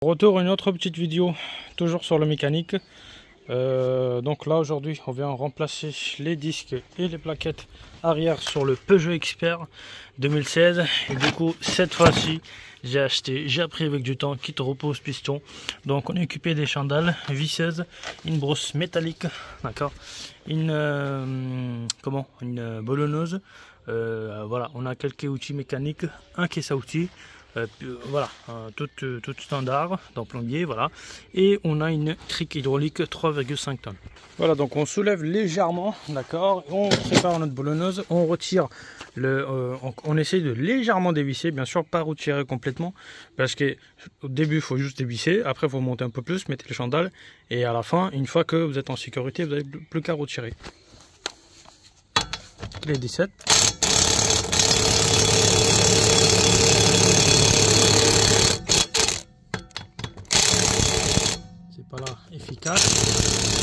Retour une autre petite vidéo, toujours sur le mécanique. Donc là aujourd'hui on vient remplacer les disques et les plaquettes arrière sur le Peugeot Expert 2016. Et du coup cette fois-ci j'ai appris avec du temps kit repose piston. Donc on est équipé des chandelles, visseuses, une brosse métallique, d'accord, une boulonneuse. Voilà, on a quelques outils mécaniques, un caisse à outils. Voilà, tout standard dans plombier, voilà, et on a une crique hydraulique 3,5 tonnes. Voilà, donc on soulève légèrement, d'accord, on prépare notre boulonneuse, on retire on essaye de légèrement dévisser, bien sûr pas retirer complètement, parce que au début il faut juste dévisser, après il faut monter un peu plus, mettez les chandelles, et à la fin, une fois que vous êtes en sécurité, vous n'avez plus qu'à retirer. Les 17. Voilà, efficace.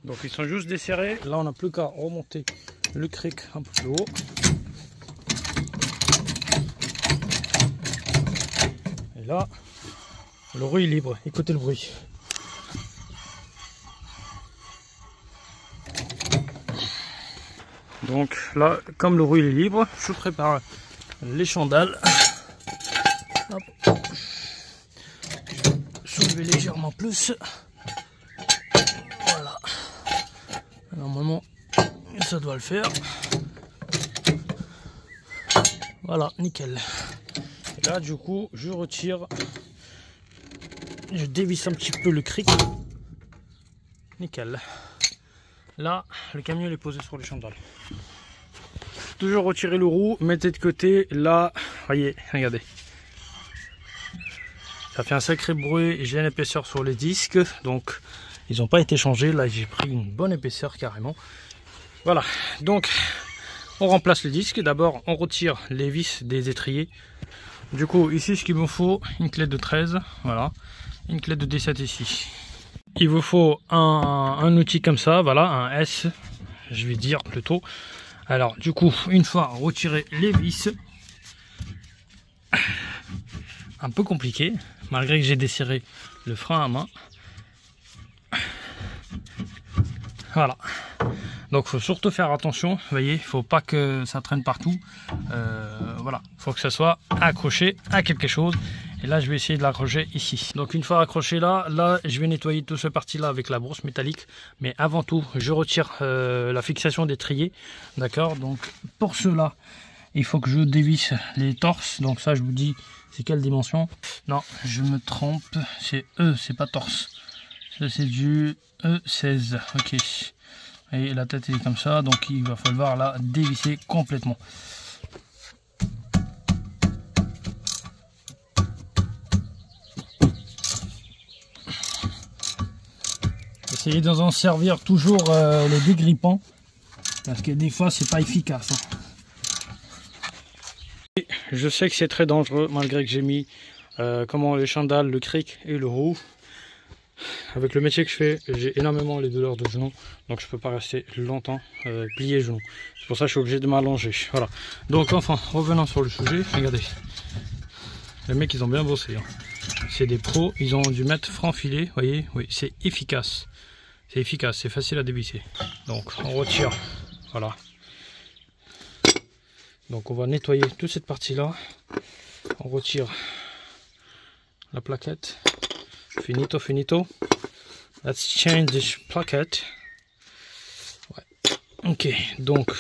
Donc ils sont juste desserrés. Là on n'a plus qu'à remonter le cric un peu plus haut. Et là, le roue est libre. Écoutez le bruit. Donc là, comme le roue est libre, je prépare les chandelles. Hop. Soulever légèrement plus. Voilà. Normalement, ça doit le faire. Voilà, nickel. Et là, du coup, je retire. Je dévisse un petit peu le cric. Nickel. Là, le camion est posé sur les chandelles. Toujours retirer le roue, mettez de côté. Là, voyez, regardez. Ça fait un sacré bruit. J'ai une épaisseur sur les disques, donc ils n'ont pas été changés. Là, j'ai pris une bonne épaisseur carrément. Voilà, donc on remplace les disques. D'abord, on retire les vis des étriers. Du coup, ici, ce qu'il me faut, une clé de 13, voilà, une clé de 17 ici. Il vous faut un outil comme ça, voilà, un S, je vais dire plutôt. Alors, du coup, une fois retiré les vis, un peu compliqué, malgré que j'ai desserré le frein à main. Voilà. Donc, faut surtout faire attention, vous voyez, il faut pas que ça traîne partout. Voilà, faut que ça soit accroché à quelque chose. Et là, je vais essayer de l'accrocher ici. Donc, une fois accroché là, je vais nettoyer toute cette partie-là avec la brosse métallique. Mais avant tout, je retire la fixation d'étrier. D'accord. Donc, pour cela, il faut que je dévisse les torses. Donc, ça, je vous dis, c'est quelle dimension? Non, je me trompe. C'est E, c'est pas torse. Ça, c'est du E16. Ok. Et la tête est comme ça. Donc, il va falloir la dévisser complètement. Essayez d'en servir toujours les dégrippants, parce que des fois c'est pas efficace. Et je sais que c'est très dangereux, malgré que j'ai mis les chandelles, le cric et le roue. Avec le métier que je fais, j'ai énormément les douleurs de genoux, donc je peux pas rester longtemps plié genoux. C'est pour ça que je suis obligé de m'allonger. Voilà. Donc enfin, revenons sur le sujet, regardez. Les mecs ils ont bien bossé. Hein. C'est des pros, ils ont dû mettre franc filet, vous voyez, oui, c'est efficace. C'est efficace, c'est facile à dévisser. Donc on retire, voilà. Donc on va nettoyer toute cette partie-là. On retire la plaquette. Finito, finito. Let's change this plaquette. Ouais. Ok, donc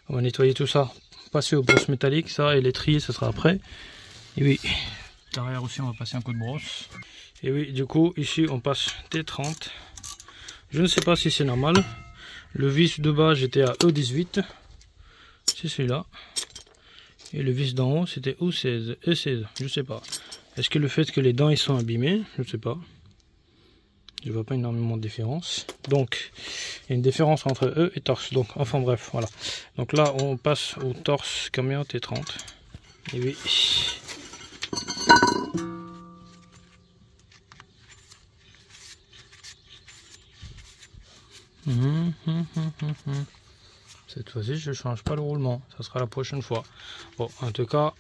on va nettoyer tout ça. Passer aux brosses métalliques, ça, et les trier, ce sera après. Et oui, derrière aussi, on va passer un coup de brosse. Et oui, du coup, ici, on passe T30. Je ne sais pas si c'est normal. Le vis de bas, j'étais à E18. C'est celui-là. Et le vis d'en haut, c'était E16. E16, je sais pas. Est-ce que le fait que les dents ils sont abîmées? Je sais pas. Je vois pas énormément de différence. Donc, il y a une différence entre E et torse. Donc, enfin bref, voilà. Donc là, on passe au torse camion T30. Et oui. Cette fois-ci, je ne change pas le roulement. Ça sera la prochaine fois. Bon, en tout cas,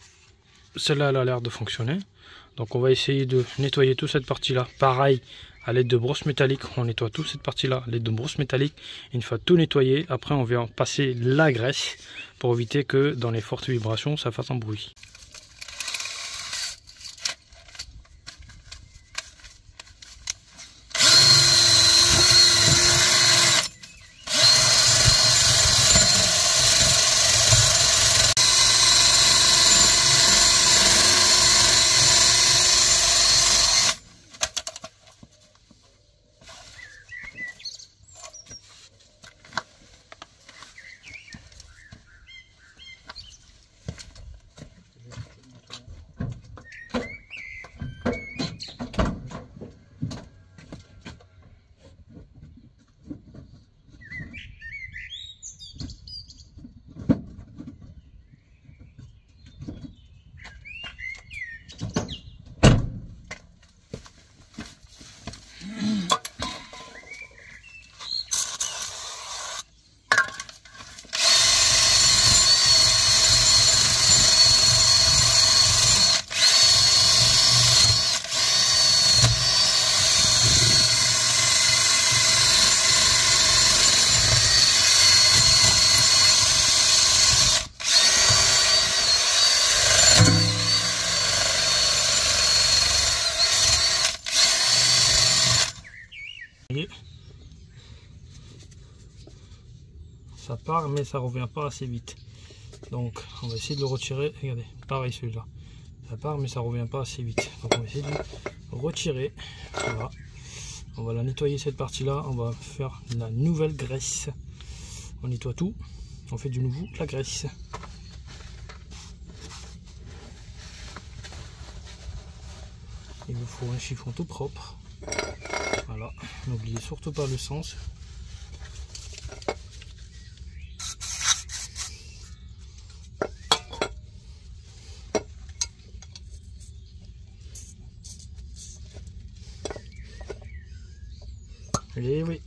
celle-là, elle a l'air de fonctionner. Donc, on va essayer de nettoyer toute cette partie-là. Pareil, à l'aide de brosse métallique, on nettoie toute cette partie-là à l'aide de brosse métallique. Une fois tout nettoyé, après, on vient passer la graisse pour éviter que dans les fortes vibrations, ça fasse un bruit. Ça part mais ça revient pas assez vite, donc on va essayer de le retirer. Regardez, pareil celui-là, ça part mais ça revient pas assez vite, donc on va essayer de le retirer. Voilà, on va la nettoyer cette partie là, on va faire la nouvelle graisse. On nettoie tout, on fait du nouveau la graisse. Il vous faut un chiffon tout propre. Voilà, n'oubliez surtout pas le sens. Et oui.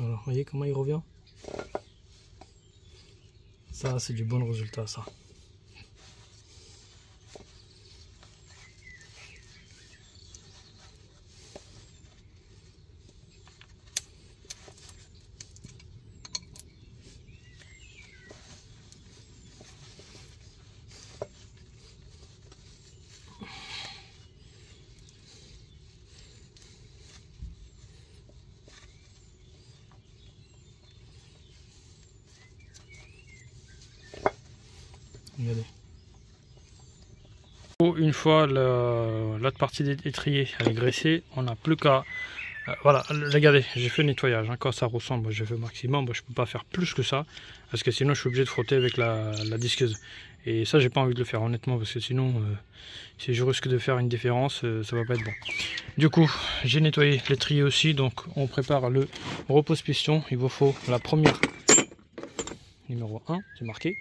Alors, voyez comment il revient? Ça, c'est du bon résultat, ça. Regardez. Une fois l'autre partie d'étrier est graissée, on n'a plus qu'à... voilà, regardez, j'ai fait le nettoyage. Hein, quand ça ressemble, j'ai fait au maximum. Moi, je peux pas faire plus que ça, parce que sinon je suis obligé de frotter avec la disqueuse. Et ça, j'ai pas envie de le faire honnêtement, parce que sinon, si je risque de faire une différence, ça va pas être bon. Du coup, j'ai nettoyé l'étrier aussi, donc on prépare le repose-piston. Il vous faut la première... numéro 1, c'est marqué.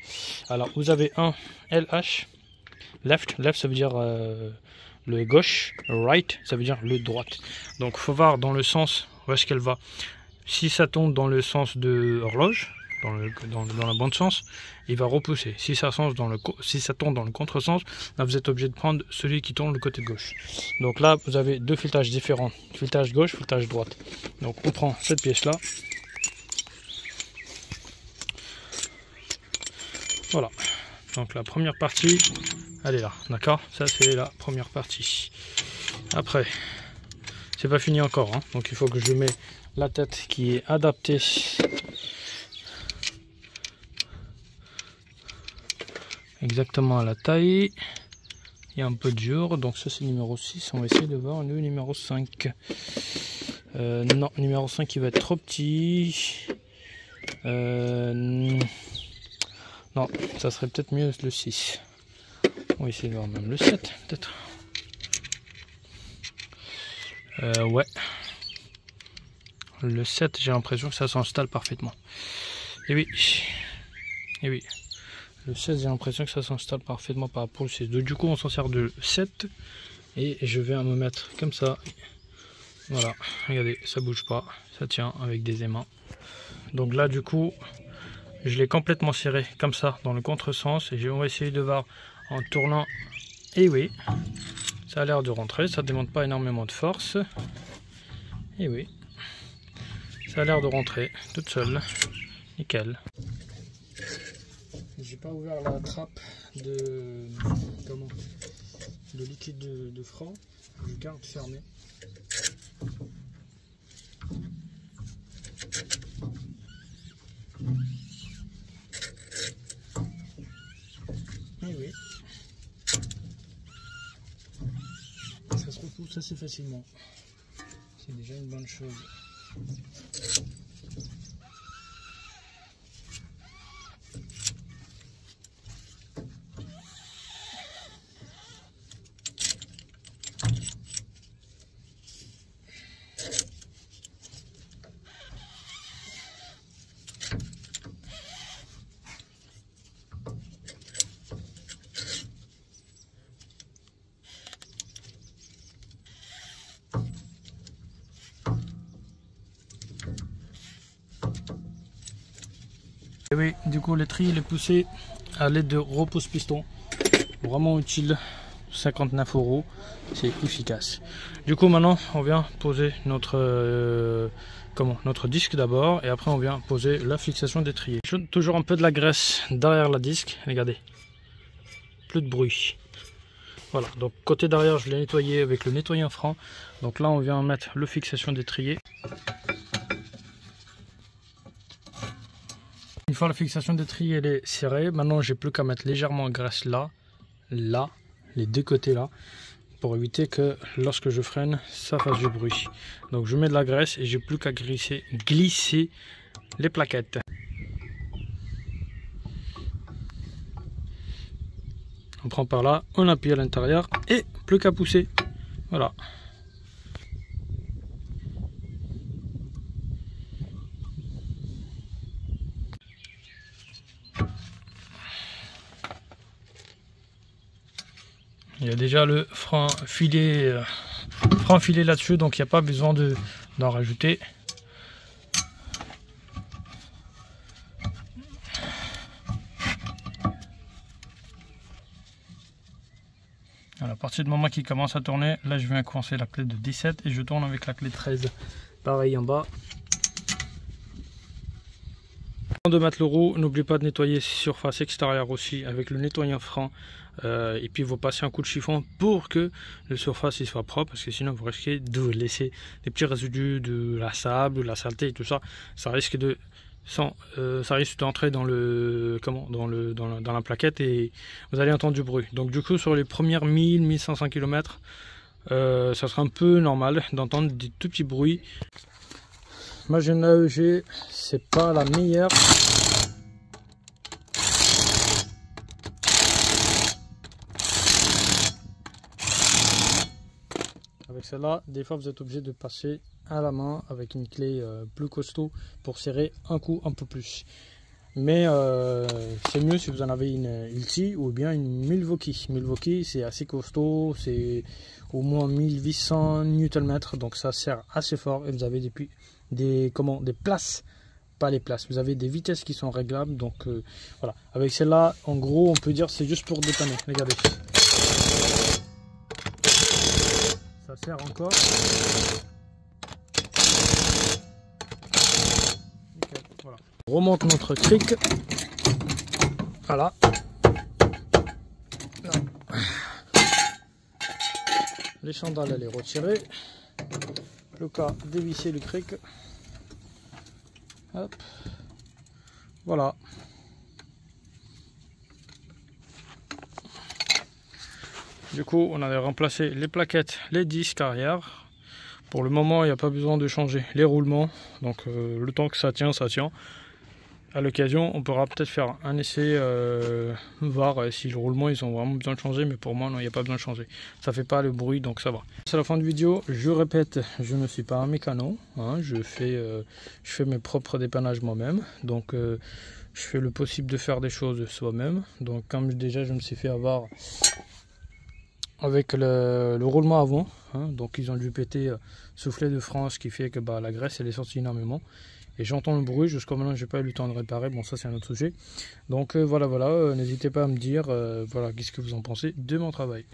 Alors vous avez un LH, left ça veut dire le gauche, right ça veut dire le droite. Donc faut voir dans le sens où est-ce qu'elle va. Si ça tombe dans le sens de horloge, dans le bon sens, il va repousser. Si ça tombe dans le contresens, là vous êtes obligé de prendre celui qui tourne le côté gauche. Donc là vous avez deux filetages différents, filetage gauche, filetage droite. Donc on prend cette pièce là. Voilà, donc la première partie, elle est là, d'accord? Ça c'est la première partie. Après, c'est pas fini encore, hein, donc il faut que je mette la tête qui est adaptée exactement à la taille. Il y a un peu dur, donc ça c'est numéro 6, on va essayer de voir le numéro 5. Non, numéro 5 il va être trop petit. Non, ça serait peut-être mieux le 6. On va essayer de voir même le 7 peut-être. Ouais. Le 7, j'ai l'impression que ça s'installe parfaitement. Et oui. Et oui. Le 16, j'ai l'impression que ça s'installe parfaitement par rapport au 6. Donc, du coup, on s'en sert de 7. Et je vais me mettre comme ça. Voilà. Regardez, ça bouge pas. Ça tient avec des aimants. Donc là, du coup, je l'ai complètement serré comme ça dans le contresens. Et on va essayer de voir en tournant. Et oui. Ça a l'air de rentrer. Ça ne demande pas énormément de force. Et oui. Ça a l'air de rentrer toute seule. Nickel. J'ai pas ouvert la trappe de liquide de franc. Je garde fermé. Et oui. Ça se repousse assez facilement. C'est déjà une bonne chose. Et oui, du coup l'étrier il est poussé à l'aide de repousse piston, vraiment utile, 59 €, c'est efficace. Du coup maintenant on vient poser notre disque d'abord et après on vient poser la fixation d'étrier. Toujours un peu de la graisse derrière la disque, regardez, plus de bruit. Voilà, donc côté derrière je l'ai nettoyé avec le nettoyant franc, donc là on vient mettre le fixation d'étrier. Une fois la fixation d'étrier elle est serrée, maintenant j'ai plus qu'à mettre légèrement de graisse là, les deux côtés là, pour éviter que lorsque je freine, ça fasse du bruit. Donc je mets de la graisse et j'ai plus qu'à glisser les plaquettes. On prend par là, on appuie à l'intérieur et plus qu'à pousser. Voilà. Il y a déjà le frein filé là-dessus, donc il n'y a pas besoin d'en rajouter. À partir du moment qu'il commence à tourner, là je viens coincer la clé de 17 et je tourne avec la clé de 13. Pareil en bas. Avant de mettre le roue, n'oublie pas de nettoyer surface extérieure aussi avec le nettoyant franc. Et puis vous passez un coup de chiffon pour que le surface il soit propre, parce que sinon vous risquez de laisser des petits résidus de la sable, de la saleté et tout ça. Ça risque d'entrer dans la plaquette et vous allez entendre du bruit. Donc du coup sur les premières 1000-1500 km, ça sera un peu normal d'entendre des tout petits bruits. Ma chaîne AEG, c'est pas la meilleure. Avec celle-là, des fois vous êtes obligé de passer à la main avec une clé plus costaud pour serrer un coup un peu plus. Mais c'est mieux si vous en avez une Hilti ou bien une Milwaukee. Milwaukee c'est assez costaud, c'est au moins 1800 Nm, donc ça sert assez fort et vous avez des places, pas les places, vous avez des vitesses qui sont réglables. Donc voilà, avec celle-là en gros on peut dire c'est juste pour dépanner. Regardez, ça sert encore. Nickel, voilà. On remonte notre cric. Voilà. Les chandelles elle est retirée. Le cas dévisser le cric. Hop. Voilà. Du coup, on avait remplacé les plaquettes, les disques arrière. Pour le moment, il n'y a pas besoin de changer les roulements. Donc, le temps que ça tient, ça tient. à l'occasion, on pourra peut-être faire un essai, voir si le roulement ils ont vraiment besoin de changer, mais pour moi non, il n'y a pas besoin de changer. Ça fait pas le bruit, donc ça va. C'est la fin de vidéo. Je répète, je ne suis pas un mécano, hein, je fais mes propres dépannages moi-même, donc je fais le possible de faire des choses soi-même. Donc comme déjà je me suis fait avoir avec le roulement avant, hein, donc ils ont dû péter soufflet de frein, ce qui fait que la graisse elle est sortie énormément. Et j'entends le bruit, jusqu'à maintenant j'ai pas eu le temps de réparer, bon ça c'est un autre sujet. Donc voilà, n'hésitez pas à me dire voilà, qu'est-ce que vous en pensez de mon travail.